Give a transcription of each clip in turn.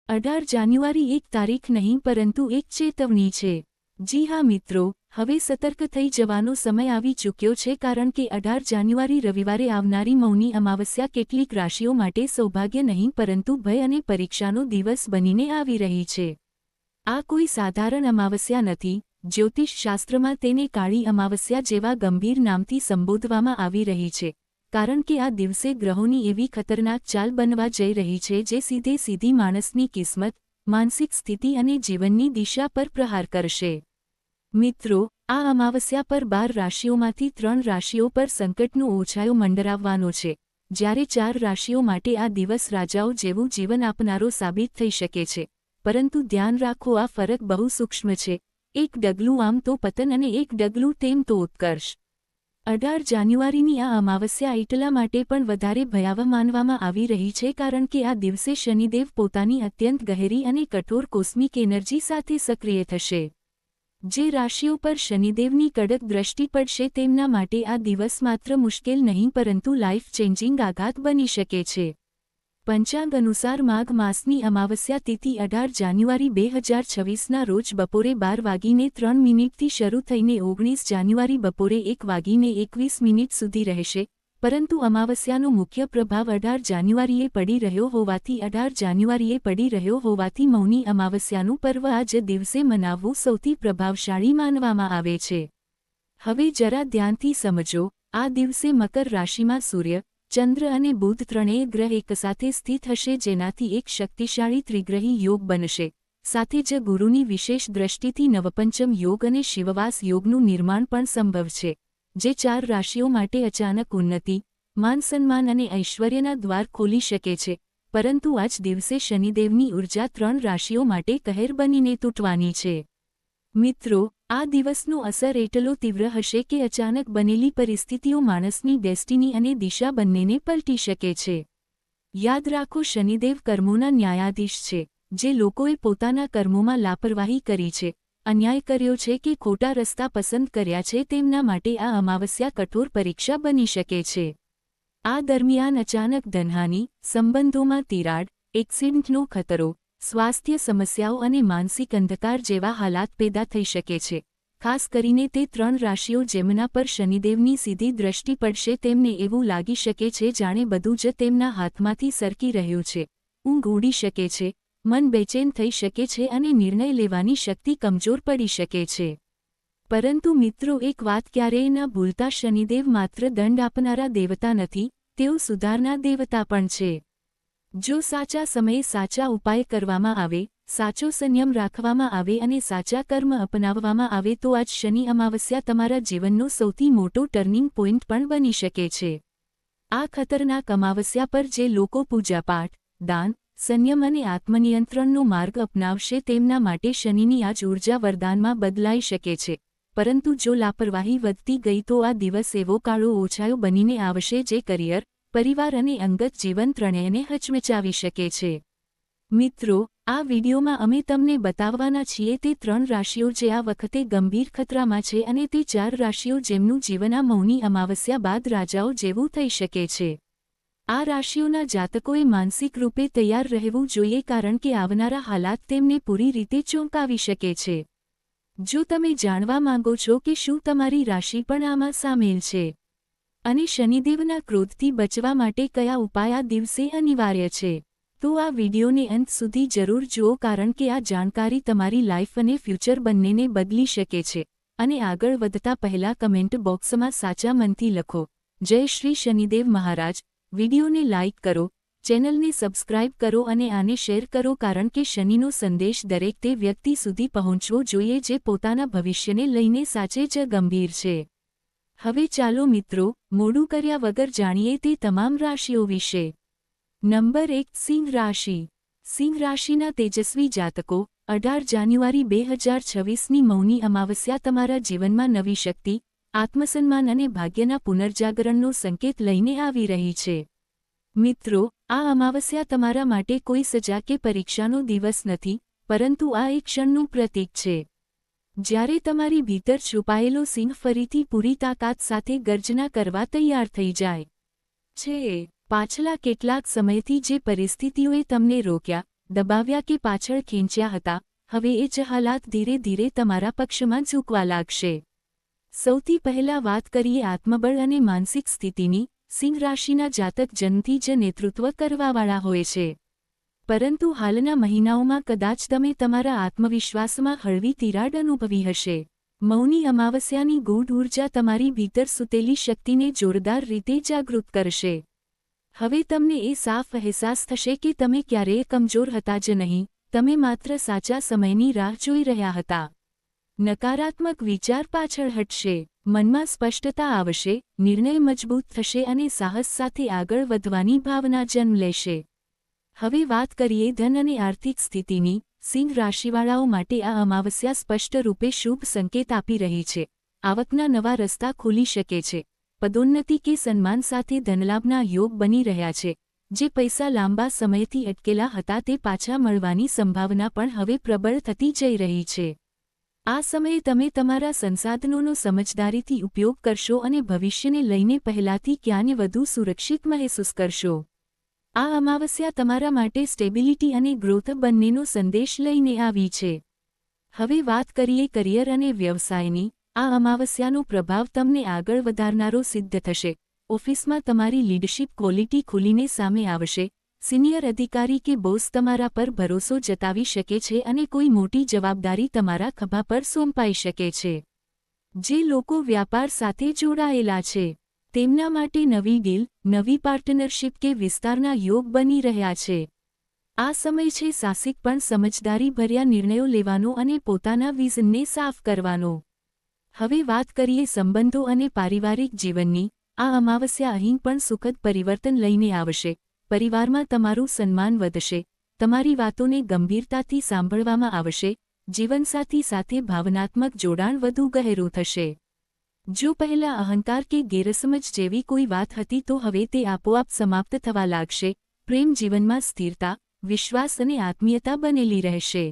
18 જાન્યુઆરી એક તારીખ નહીં પરંતુ એક ચેતવણી છે। જી હા મિત્રો, હવે સતર્ક થઈ જવાનો સમય આવી ચૂક્યો છે કારણ કે 18 જાન્યુઆરી રવિવારે આવનારી મૌની અમાવસ્યા કેટલીક રાશિઓ માટે સૌભાગ્ય નહીં પરંતુ ભય અને પરીક્ષાનો દિવસ બનીને આવી રહી છે। આ કોઈ સાધારણ અમાવસ્યા નથી। જ્યોતિષ શાસ્ત્રમાં તેને કાળી અમાવસ્યા જેવા ગંભીર નામથી સંબોધવામાં આવી રહી છે કારણ કે આ દિવસે ગ્રહોની એવી ખતરનાક ચાલ બનવા જઈ રહી છે જે સીધી માણસની કિસ્મત, માનસિક સ્થિતિ અને જીવનની દિશા પર પ્રહાર કરશે। મિત્રો, આ અમાવસ્યા પર 12 રાશિઓમાંથી 3 રાશિઓ પર સંકટનો ઓછાયો મંડરાવવાનો છે, જ્યારે 4 રાશિઓ માટે આ દિવસ રાજાઓ જેવું જીવન આપનારો સાબિત થઈ શકે છે। પરંતુ ધ્યાન રાખો, આ ફરક બહુ સૂક્ષ્મ છે। એક ડગલું આમ તો પતન અને એક ડગલું તેમ તો ઉત્કર્ષ। 18 જાન્યુઆરીની આ અમાવસ્યા એટલા માટે પણ વધારે ભયાવહ માનવામાં આવી રહી છે કારણ કે આ દિવસે શનિદેવ પોતાની અત્યંત ગહેરી અને કઠોર કોસ્મિક એનર્જી સાથે સક્રિય થશે। જે રાશિઓ પર શનિદેવની કડક દ્રષ્ટિ પડશે તેમના માટે આ દિવસ માત્ર મુશ્કેલ નહીં પરંતુ લાઇફ ચેન્જિંગ આઘાત બની શકે છે। પંચાંગ અનુસાર માઘ માસની અમાવસ્યા તિથિ 18 જાન્યુઆરી 2026ના રોજ બપોરે 12:03 શરૂ થઈને 19 જાન્યુઆરી બપોરે 1:21 સુધી રહેશે, પરંતુ અમાવસ્યાનો મુખ્ય પ્રભાવ 18 જાન્યુઆરીએ પડી રહ્યો હોવાથી મૌની અમાવસ્યાનું પર્વ આ જ દિવસે મનાવવું સૌથી પ્રભાવશાળી માનવામાં આવે છે। હવે જરા ધ્યાનથી સમજો, આ દિવસે મકર રાશિમાં સૂર્ય, ચંદ્ર અને બુધ ત્રણેય ગ્રહ એકસાથે સ્થિત હશે જેનાથી એક શક્તિશાળી ત્રિગ્રહી યોગ બનશે। સાથે જ ગુરુની વિશેષ દ્રષ્ટિથી નવપંચમ યોગ અને શિવવાસ યોગનું નિર્માણ પણ સંભવ છે, જે 4 રાશિઓ માટે અચાનક ઉન્નતિ, માન સન્માન અને ઐશ્વર્યના દ્વાર ખોલી શકે છે। પરંતુ આ જ દિવસે શનિદેવની ઉર્જા 3 રાશિઓ માટે કહેર બનીને તૂટવાની છે। મિત્રો, આ દિવસનો અસર એટલો તીવ્ર હશે કે અચાનક બનેલી પરિસ્થિતિઓ માણસની ડેસ્ટિની અને દિશા બંનેને પલટી શકે છે। યાદ રાખો, શનિદેવ કર્મોના ન્યાયાધીશ છે। જે લોકોએ પોતાના કર્મોમાં લાપરવાહી કરી છે, અન્યાય કર્યો છે કે ખોટા રસ્તા પસંદ કર્યા છે તેમના માટે આ અમાવસ્યા કઠોર પરીક્ષા બની શકે છે। આ દરમિયાન અચાનક ધનહાનિ, સંબંધોમાં તિરાડ, એક્સિડન્ટનો ખતરો, સ્વાસ્થ્ય સમસ્યાઓ અને માનસિક અંધકાર જેવા હાલાત પેદા થઈ શકે છે। ખાસ કરીને તે 3 રાશિઓ જેમના પર શનિદેવની સીધી દ્રષ્ટિ પડશે તેમને એવું લાગી શકે છે જાણે બધું જ તેમના હાથમાંથી સરકી રહ્યું છે, ઊંઘ ઉડી શકે છે, મન બેચેન થઈ શકે છે અને નિર્ણય લેવાની શક્તિ કમજોર પડી શકે છે। પરંતુ મિત્રો, એક વાત ક્યારેય ન ભૂલતા, શનિદેવ માત્ર દંડ આપનારા દેવતા નથી, તેઓ સુધારનાર દેવતા પણ છે। જો સાચા સમયે સાચા ઉપાય કરવામાં આવે, સાચો સંયમ રાખવામાં આવે અને સાચા કર્મ અપનાવવામાં આવે તો આજ શનિ અમાવસ્યા તમારા જીવનનો સૌથી મોટો ટર્નિંગ પોઈન્ટ પણ બની શકે છે। આ ખતરનાક અમાવસ્યા પર જે લોકો પૂજાપાઠ, દાન, સંયમ અને આત્મનિયંત્રણનો માર્ગ અપનાવશે તેમના માટે શનિની આ જ ઊર્જા વરદાનમાં બદલાઈ શકે છે। પરંતુ જો લાપરવાહી વધતી ગઈ તો આ દિવસ એવો કાળો ઓછાયો બનીને આવશે જે કરિયર, પરિવાર અને અંગત જીવન ત્રણેયને હચમચાવી શકે છે। મિત્રો, આ વિડીયોમાં અમે તમને બતાવવાના છીએ તે 3 રાશિઓ જે આ વખતે ગંભીર ખતરામાં છે અને તે 4 રાશિઓ જેમનું જીવન આ મૌની અમાવસ્યા બાદ રાજાઓ જેવું થઈ શકે છે। આ રાશિઓના જાતકોએ માનસિક રૂપે તૈયાર રહેવું જોઈએ કારણ કે આવનારા હાલાત તેમને પૂરી રીતે ચોંકાવી શકે છે। જો તમે જાણવા માંગો છો કે શું તમારી રાશિ પણ આમાં સામેલ છે અને શનિદેવના ક્રોધથી બચવા માટે કયા ઉપાય આ દિવસે અનિવાર્ય છે, તો આ વિડીયોને અંત સુધી જરૂર જુઓ કારણ કે આ જાણકારી તમારી લાઈફ અને ફ્યુચર બંનેને બદલી શકે છે। અને આગળ વધતા પહેલા કમેન્ટ બોક્સમાં સાચા મનથી લખો, જય શ્રી શનિદેવ મહારાજ। વિડીયોને લાઇક કરો, ચેનલને સબસ્ક્રાઇબ કરો અને આને શેર કરો કારણ કે શનિનો સંદેશ દરેક તે વ્યક્તિ સુધી પહોંચવો જોઈએ જે પોતાના ભવિષ્યને લઈને સાચે જ ગંભીર છે। હવે ચાલો મિત્રો, મોડું કર્યા વગર જાણીએ તે તમામ રાશિઓ વિશે। નંબર 1, સિંહ રાશિ। સિંહ રાશિના તેજસ્વી જાતકો, 18 જાન્યુઆરી 2026ની મૌની અમાવસ્યા તમારા જીવનમાં નવી શક્તિ, આત્મસન્માન અને ભાગ્યના પુનર્જાગરણનો સંકેત લઈને આવી રહી છે। મિત્રો, આ અમાવસ્યા તમારા માટે કોઈ સજા કે પરીક્ષાનો દિવસ નથી, પરંતુ આ એક ક્ષણનું પ્રતીક છે જ્યારે તમારી ભીતર છુપાયેલો સિંહ ફરીથી પૂરી તાકાત સાથે ગર્જના કરવા તૈયાર થઈ જાય છે। પાછલા કેટલાક સમયથી જે પરિસ્થિતિઓએ તમને રોક્યા, દબાવ્યા કે પાછળ ખેંચ્યા હતા, હવે એ જ હાલાત ધીરે ધીરે તમારા પક્ષમાં ઝૂકવા લાગશે. સૌથી પહેલા વાત કરીએ આત્મબળ અને માનસિક સ્થિતિની. સિંહ રાશિના જાતક જન્મથી જ નેતૃત્વ કરવાવાળા હોય છે. પરંતુ હાલના મહિનાઓમાં કદાચ તમે તમારા આત્મવિશ્વાસમાં હળવી તિરાડ અનુભવી હશે. મૌની અમાવસ્યાની ગૂઢ ઊર્જા તમારી ભીતર સૂતેલી શક્તિને જોરદાર રીતે જાગૃત કરશે. હવે તમને એ સાફ અહેસાસ થશે કે તમે ક્યારેય કમજોર હતા જ નહીં, તમે માત્ર સાચા સમયની રાહ જોઈ રહ્યા હતા. નકારાત્મક વિચાર પાછળ હટશે, મનમાં સ્પષ્ટતા આવશે, નિર્ણય મજબૂત થશે અને સાહસ સાથે આગળ વધવાની ભાવના જન્મ લેશે. હવે વાત કરીએ ધન અને આર્થિક સ્થિતિની. સિંહ રાશિવાળાઓ માટે આ અમાવસ્યા સ્પષ્ટ રૂપે શુભ સંકેત આપી રહી છે. આવકના નવા રસ્તા ખુલી શકે છે. પદોન્નતિ કે સન્માન સાથે ધનલાભના યોગ બની રહ્યા છે. જે પૈસા લાંબા સમયથી અટકેલા હતા તે પાછા મળવાની સંભાવના પણ હવે પ્રબળ થતી જઈ રહી છે. આ સમયે તમે તમારા સંસાધનોનો સમજદારીથી ઉપયોગ કરશો અને ભવિષ્યને લઈને પહેલાથી ક્યાંય વધુ સુરક્ષિત મહેસૂસ કરશો. આ અમાવસ્યા તમારા માટે સ્ટેબિલિટી અને ગ્રોથ બંનેનો સંદેશ લઈને આવી છે. હવે વાત કરીએ કરિયર અને વ્યવસાયની. આ અમાવસ્યાનો પ્રભાવ તમને આગળ વધારનારો સિદ્ધ થશે. ઓફિસમાં તમારી લીડરશિપ ક્વોલિટી ખુલીને સામે આવશે. સિનિયર અધિકારી કે બોસ તમારા પર ભરોસો જતાવી શકે છે અને કોઈ મોટી જવાબદારી તમારા ખભા પર સોંપાઈ શકે છે. જે લોકો વ્યાપાર સાથે જોડાયેલા છે તેમના માટે નવી ડીલ, નવી પાર્ટનરશિપ કે વિસ્તારના યોગ બની રહ્યા છે. આ સમય છે સાહસિક પણ સમજદારીભર્યા નિર્ણયો લેવાનો અને પોતાના વિઝનને સાફ કરવાનો. હવે વાત કરીએ સંબંધો અને પારિવારિક જીવનની. આ અમાવસ્યા અહીં પણ સુખદ પરિવર્તન લઈને આવશે. પરિવારમાં તમારું સન્માન વધશે, તમારી વાતોને ગંભીરતાથી સાંભળવામાં આવશે, જીવનસાથી સાથે ભાવનાત્મક જોડાણ વધુ ગહેરું થશે. જો પહેલા અહંકાર કે ગેરસમજ જેવી કોઈ વાત હતી તો હવે તે આપોઆપ સમાપ્ત થવા લાગશે. પ્રેમ જીવનમાં સ્થિરતા, વિશ્વાસ અને આત્મીયતા બનેલી રહેશે.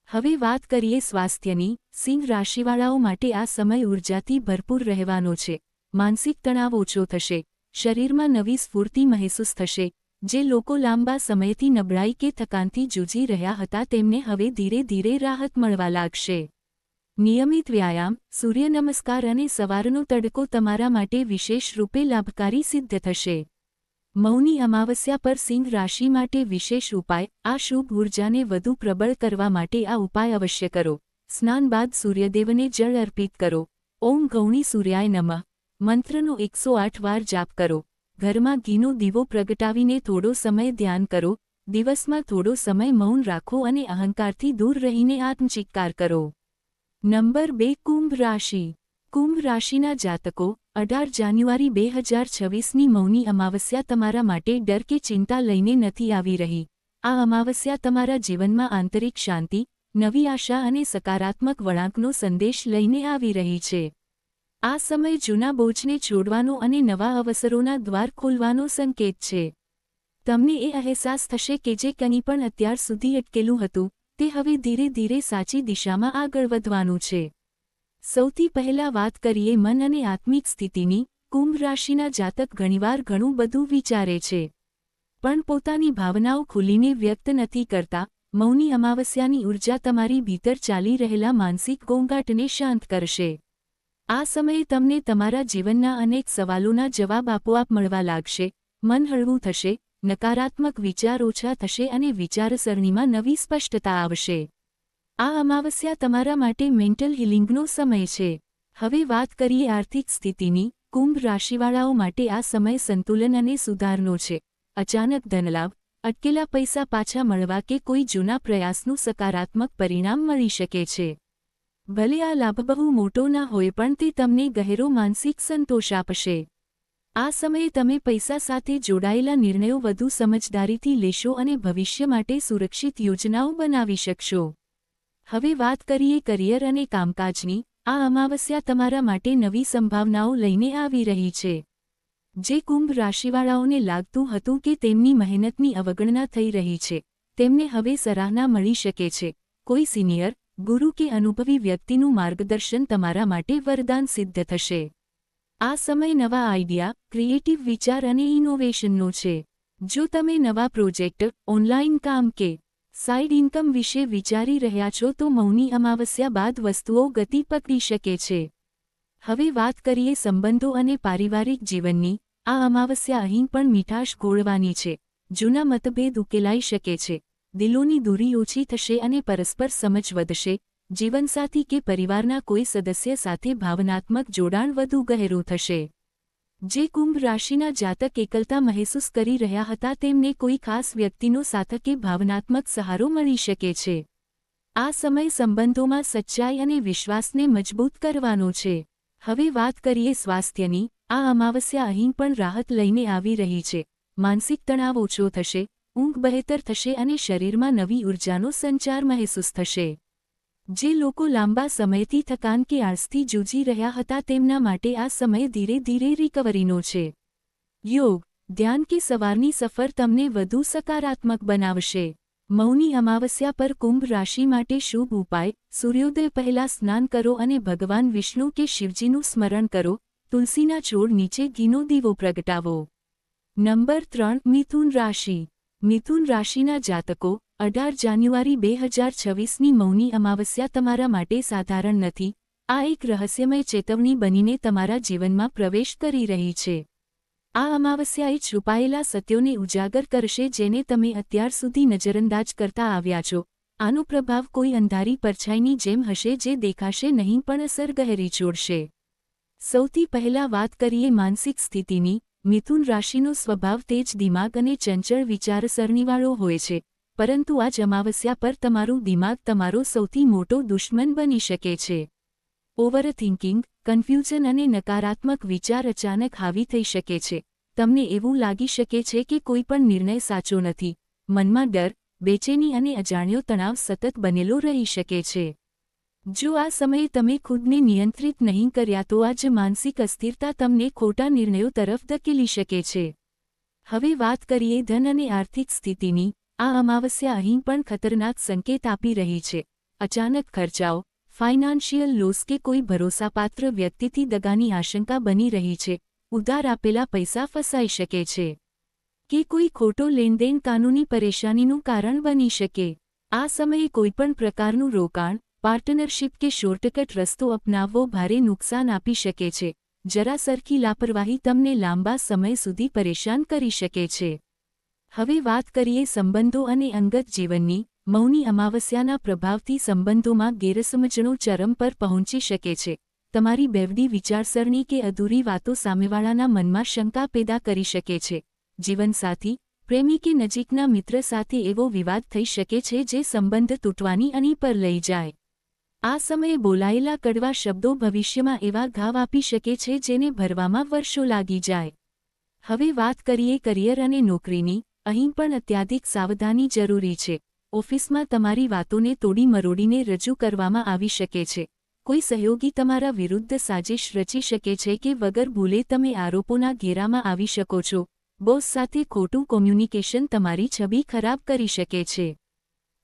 હવે વાત કરીએ સ્વાસ્થ્યની. સિંહ રાશિવાળાઓ માટે આ સમય ઊર્જાથી ભરપૂર રહેવાનો છે. માનસિક તણાવ ઓછો થશે, શરીરમાં નવી સ્ફૂર્તિ મહેસૂસ થશે. જે લોકો લાંબા સમયથી નબળાઈ કે થકાનથી જૂજી રહ્યા હતા તેમને હવે ધીરે ધીરે રાહત મળવા લાગશે. નિયમિત વ્યાયામ, સૂર્ય નમસ્કાર અને સવારનો તડકો તમારા માટે વિશેષ રૂપે લાભકારી સિદ્ધ થશે. મૌની અમાવસ્યા પર સિંહ રાશિ માટે વિશેષ ઉપાય. આ શુભ ઊર્જાને વધુ પ્રબળ કરવા માટે આ ઉપાય અવશ્ય કરો. સ્નાન બાદ સૂર્યદેવને જળ અર્પિત કરો. ઓમ ગૌણી સૂર્યાય નમઃ મંત્રનો 108 વાર જાપ કરો. ઘરમાં ઘીનો દીવો પ્રગટાવીને થોડો સમય ધ્યાન કરો. દિવસમાં થોડો સમય મૌન રાખો અને અહંકારથી દૂર રહીને આત્મચિત્કાર કરો. નંબર 2. કુંભ રાશિ. કુંભ રાશિના જાતકો. 18 જાન્યુઆરી 2026ની મૌની અમાવસ્યા તમારા માટે ડર કે ચિંતા લઈને નથી આવી રહી. આ અમાવસ્યા તમારા જીવનમાં આંતરિક શાંતિ, નવી આશા અને સકારાત્મક વળાંકનો સંદેશ લઈને આવી રહી છે. આ સમય જૂના બોજને છોડવાનો અને નવા અવસરોના દ્વાર ખોલવાનો સંકેત છે. તમને એ અહેસાસ થશે કે જે કંઈ પણ અત્યાર સુધી અટકેલું હતું તે હવે ધીરે ધીરે સાચી દિશામાં આગળ વધવાનું છે. સૌથી પહેલા વાત કરીએ મન અને આત્મિક સ્થિતિની. કુંભ રાશિના જાતક ઘણીવાર ઘણું બધું વિચારે છે પણ પોતાની ભાવનાઓ ખુલીને વ્યક્ત નથી કરતા. મૌની અમાવસ્યાની ઊર્જા તમારી ભીતર ચાલી રહેલા માનસિક ઘોંઘાટને શાંત કરશે. આ સમયે તમને તમારા જીવનના અનેક સવાલોના જવાબ આપોઆપ મળવા લાગશે. મન હળવું થશે, નકારાત્મક વિચાર ઓછા થશે અને વિચારસરણીમાં નવી સ્પષ્ટતા આવશે. આ અમાવસ્યા તમારા માટે મેન્ટલ હિલિંગનો સમય છે. હવે વાત કરીએ આર્થિક સ્થિતિની. કુંભ રાશિવાળાઓ માટે આ સમય સંતુલન અને સુધારનો છે. અચાનક ધનલાભ, અટકેલા પૈસા પાછા મળવા કે કોઈ જૂના પ્રયાસનું સકારાત્મક પરિણામ મળી શકે છે. ભલે આ લાભ બહુ મોટો ના હોય પણ તે તમને ગહેરો માનસિક સંતોષ આપશે. આ સમયે તમે પૈસા સાથે જોડાયેલા નિર્ણયો વધુ સમજદારીથી લેશો અને ભવિષ્ય માટે સુરક્ષિત યોજનાઓ બનાવી શકશો. હવે વાત કરીએ કરિયર અને કામકાજની. આ અમાવસ્યા તમારા માટે નવી સંભાવનાઓ લઈને આવી રહી છે. જે કુંભ રાશિવાળાઓને લાગતું હતું કે તેમની મહેનતની અવગણના થઈ રહી છે તેમને હવે સરાહના મળી શકે છે. કોઈ સિનિયર, ગુરુ કે અનુભવી વ્યક્તિનું માર્ગદર્શન તમારા માટે વરદાન સિદ્ધ થશે. આ સમય નવા આઈડિયા, ક્રિએટિવ વિચાર અને ઇનોવેશનનો છે. જો તમે નવા પ્રોજેક્ટ, ઓનલાઇન કામ કે સાઇડ ઇન્કમ વિશે વિચારી રહ્યા છો તો મૌની અમાવસ્યા બાદ વસ્તુઓ ગતિ પકડી શકે છે. હવે વાત કરીએ સંબંધો અને પારિવારિક જીવનની. આ અમાવસ્યા અહીં પણ મીઠાશ ઘોળવાની છે. જૂના મતભેદ ઉકેલાઈ શકે છે. દિલોની દૂરી ઓછી થશે અને પરસ્પર સમજ વધશે. જીવનસાથી કે પરિવારના કોઈ સદસ્ય સાથે ભાવનાત્મક જોડાણ વધુ ગહેરું થશે. જે કુંભ રાશિના જાતક એકલતા મહેસૂસ કરી રહ્યા હતા તેમને કોઈ ખાસ વ્યક્તિનો સાથ કે ભાવનાત્મક સહારો મળી શકે છે. આ સમય સંબંધોમાં સચ્ચાઈ અને વિશ્વાસને મજબૂત કરવાનો છે. હવે વાત કરીએ સ્વાસ્થ્યની. આ અમાવસ્યા અહીં પણ રાહત લઈને આવી રહી છે. માનસિક તણાવ ઓછો થશે, ઊંઘ બહેતર થશે અને શરીરમાં નવી ઊર્જાનો સંચાર મહેસૂસ થશે. જે લોકો લાંબા સમયથી થકાન કે આળસથી જૂજી રહ્યા હતા તેમના માટે આ સમય ધીરે ધીરે રિકવરીનો છે. યોગ, ધ્યાન કે સવારની સફર તમને વધુ સકારાત્મક બનાવશે. મૌની અમાવસ્યા પર કુંભ રાશિ માટે શુભ ઉપાય. સૂર્યોદય પહેલાં સ્નાન કરો અને ભગવાન વિષ્ણુ કે શિવજીનું સ્મરણ કરો. તુલસીના છોડ નીચે ઘીનો દીવો પ્રગટાવો. નંબર 3. મિથુન રાશિ. મિથુન રાશિના જાતકો. 18 જાન્યુઆરી 2026ની મૌની અમાવસ્યા તમારા માટે સાધારણ નથી. આ એક રહસ્યમય ચેતવણી બનીને તમારા જીવનમાં પ્રવેશ કરી રહી છે. આ અમાવસ્યા એ છુપાયેલા સત્યોને ઉજાગર કરશે જેને તમે અત્યાર સુધી નજરઅંદાજ કરતા આવ્યા છો. આનો પ્રભાવ કોઈ અંધારી પરછાઈની જેમ હશે જે દેખાશે નહીં પણ અસર ગહેરી છોડશે. સૌથી પહેલાં વાત કરીએ માનસિક સ્થિતિની. મિથુન રાશિનો સ્વભાવ તેજ દિમાગ અને ચંચળ વિચારસરણીવાળો હોય છે. પરંતુ આ જ અમાવસ્યા પર તમારું દિમાગ તમારો સૌથી મોટો દુશ્મન બની શકે છે. ઓવરથિંકિંગ, કન્ફ્યુઝન અને નકારાત્મક વિચાર અચાનક હાવી થઈ શકે છે. તમને એવું લાગી શકે છે કે કોઈ પણ નિર્ણય સાચો નથી. મનમાં ડર, બેચેની અને અજાણ્યો તણાવ સતત બનેલો રહી શકે છે. જો આ સમયે તમે ખુદને નિયંત્રિત નહીં કર્યા તો આ જ માનસિક અસ્થિરતા તમને ખોટા નિર્ણયો તરફ ધકેલી શકે છે. હવે વાત કરીએ ધન અને આર્થિક સ્થિતિની. આ અમાવસ્યા અહીં પણ ખતરનાક સંકેત આપી રહી છે. અચાનક ખર્ચાઓ, ફાઇનાન્શિયલ લોસ કે કોઈ ભરોસાપાત્ર વ્યક્તિથી દગાની આશંકા બની રહી છે. ઉધાર આપેલા પૈસા ફસાઈ શકે છે. કે કોઈ ખોટો લેણદેણ કાનૂની પરેશાનીનું કારણ બની શકે. આ સમયે કોઈપણ પ્રકારનું રોકાણ, પાર્ટનરશિપ કે શોર્ટકટ રસ્તો અપનાવવો ભારે નુકસાન આપી શકે છે. જરા સરખી લાપરવાહી તમને લાંબા સમય સુધી પરેશાન કરી શકે છે. હવે વાત કરીએ સંબંધો અને અંગત જીવનની. મૌની અમાવસ્યાના પ્રભાવથી સંબંધોમાં ગેરસમજણો ચરમ પર પહોંચી શકે છે. તમારી બેવડી વિચારસરણી કે અધૂરી વાતો સામેવાળાના મનમાં શંકા પેદા કરી શકે છે. જીવનસાથી, પ્રેમી કે નજીકના મિત્ર સાથે એવો વિવાદ થઈ શકે છે જે સંબંધ તૂટવાની અણી પર લઈ જાય. આ સમયે બોલાયેલા કડવા શબ્દો ભવિષ્યમાં એવા ઘાવ આપી શકે છે જેને ભરવામાં વર્ષો લાગી જાય. હવે વાત કરીએ કરિયર અને નોકરીની. અહીં પણ અત્યાધિક સાવધાની જરૂરી છે. ઓફિસમાં તમારી વાતોને તોડી મરોડીને રજૂ કરવામાં આવી શકે છે. કોઈ સહયોગી તમારા વિરુદ્ધ સાજિશ રચી શકે છે કે વગર ભૂલે તમે આરોપોના ઘેરામાં આવી શકો છો. બોસ સાથે ખોટું કોમ્યુનિકેશન તમારી છબી ખરાબ કરી શકે છે.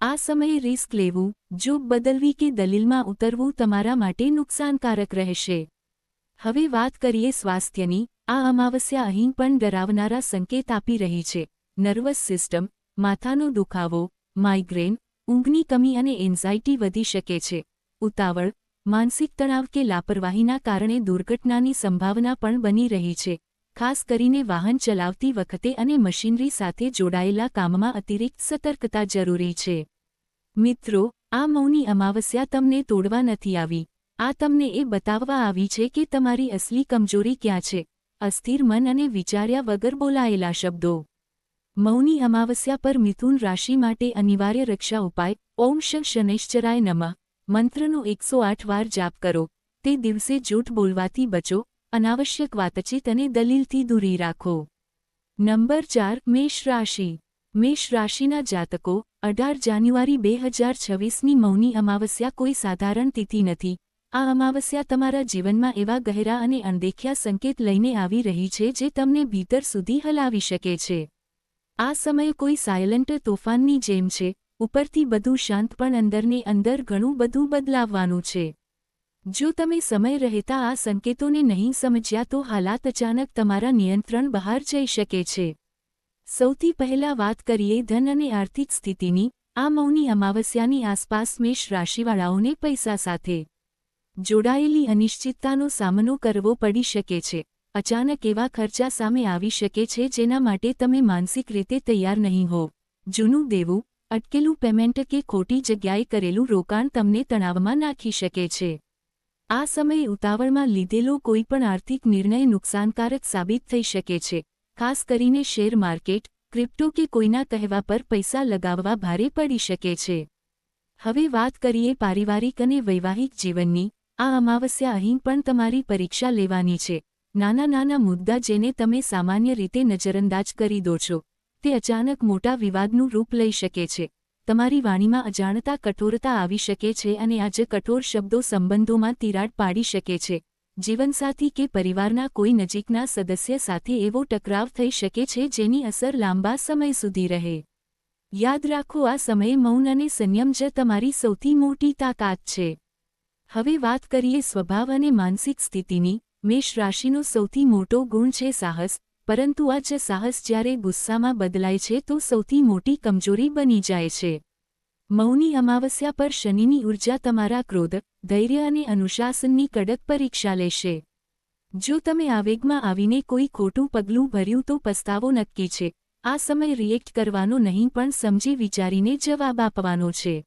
આ સમયે રિસ્ક લેવું, જોબ બદલવી કે દલીલમાં ઉતરવું તમારા માટે નુકસાનકારક રહેશે. હવે વાત કરીએ સ્વાસ્થ્યની. આ અમાવસ્યા અહીં પણ ડરાવનારા સંકેત આપી રહી છે. નર્વસ સિસ્ટમ, માથાનો દુખાવો, માઇગ્રેન, ઊંઘની કમી અને એન્ઝાઇટી વધી શકે છે. ઉતાવળ, માનસિક તણાવ કે લાપરવાહીના કારણે દુર્ઘટનાની સંભાવના પણ બની રહી છે. ખાસ કરીને વાહન ચલાવતી વખતે અને મશીનરી સાથે જોડાયેલા કામમાં અતિરિક્ત સતર્કતા જરૂરી છે. મિત્રો, આ મૌની અમાવસ્યા તમને તોડવા નથી આવી. આ તમને એ બતાવવા આવી છે કે તમારી અસલી કમજોરી ક્યાં છે. અસ્થિર મન અને વિચાર્યા વગર બોલાયેલા શબ્દો. મૌની અમાવસ્યા પર મિથુન રાશિ માટે અનિવાર્ય રક્ષા ઉપાય. ઓમ શનૈશ્ચરાય નમઃ મંત્રનો 108 વાર જાપ કરો. તે દિવસે જૂઠ બોલવાથી બચો. અનાવશ્યક વાતચીત અને દલીલથી દૂરી રાખો. નંબર 4. મેષ રાશિ. મેષ રાશિના જાતકો. 18 જાન્યુઆરી 2026ની મૌની અમાવસ્યા કોઈ સાધારણ તિથિ નથી. આ અમાવસ્યા તમારા જીવનમાં એવા ગહેરા અને અણદેખ્યા સંકેત લઈને આવી રહી છે જે તમને ભીતર સુધી હલાવી શકે છે. આ સમય કોઈ સાયલન્ટ તોફાનની જેમ છે. ઉપરથી બધું શાંત પણ અંદરને અંદર ઘણું બધું બદલાવવાનું છે. જો તમે સમય રહેતા આ સંકેતોને નહીં સમજ્યા તો હાલાત અચાનક તમારા નિયંત્રણ બહાર જઈ શકે છે. સૌથી પહેલા વાત કરીએ ધન અને આર્થિક સ્થિતિની. આ મૌની અમાવસ્યાની આસપાસ મેષ રાશિવાળાઓને પૈસા સાથે જોડાયેલી અનિશ્ચિતતાનો સામનો કરવો પડી શકે છે. અચાનક એવા ખર્ચા સામે આવી શકે છે જેના માટે તમે માનસિક રીતે તૈયાર નહીં હો. જૂનું દેવું, અટકેલું પેમેન્ટ કે ખોટી જગ્યાએ કરેલું રોકાણ તમને તણાવમાં નાખી શકે છે. આ સમયે ઉતાવળમાં લીધેલો કોઈપણ આર્થિક નિર્ણય નુકસાનકારક સાબિત થઈ શકે છે. ખાસ કરીને શેર માર્કેટ, ક્રિપ્ટો કે કોઈના કહેવા પર પૈસા લગાવવા ભારે પડી શકે છે. હવે વાત કરીએ પારિવારિક અને વૈવાહિક જીવનની. આ અમાવસ્યા અહીં પણ તમારી પરીક્ષા લેવાની છે. નાના નાના મુદ્દા જેને તમે સામાન્ય રીતે નજરઅંદાજ કરી દો છો, તે અચાનક મોટા વિવાદનું રૂપ લઈ શકે છે. તમારી વાણીમાં અજાણતા કઠોરતા આવી શકે છે અને આ જ કઠોર શબ્દો સંબંધોમાં તિરાડ પાડી શકે છે. જીવનસાથી કે પરિવારના કોઈ નજીકના સદસ્ય સાથે એવો ટકરાવ થઈ શકે છે જેની અસર લાંબા સમય સુધી રહે. યાદ રાખો, આ સમયે મૌન અને સંયમ જ તમારી સૌથી મોટી તાકાત છે. હવે વાત કરીએ સ્વભાવ અને માનસિક સ્થિતિની. મેષ રાશિનો સૌથી મોટો ગુણ છે સાહસ, પરંતુ આ જ સાહસ જ્યારે ગુસ્સામાં બદલાય છે તો સૌથી મોટી કમજોરી બની જાય છે. મૌની અમાવસ્યા પર શનિની ઊર્જા તમારા ક્રોધ, ધૈર્ય અને અનુશાસનની કડક પરીક્ષા લેશે. જો તમે આવેગમાં આવીને કોઈ ખોટું પગલું ભર્યું તો પસ્તાવો નક્કી છે. આ સમય રિએક્ટ કરવાનો નહીં પણ સમજી વિચારીને જવાબ આપવાનો છે.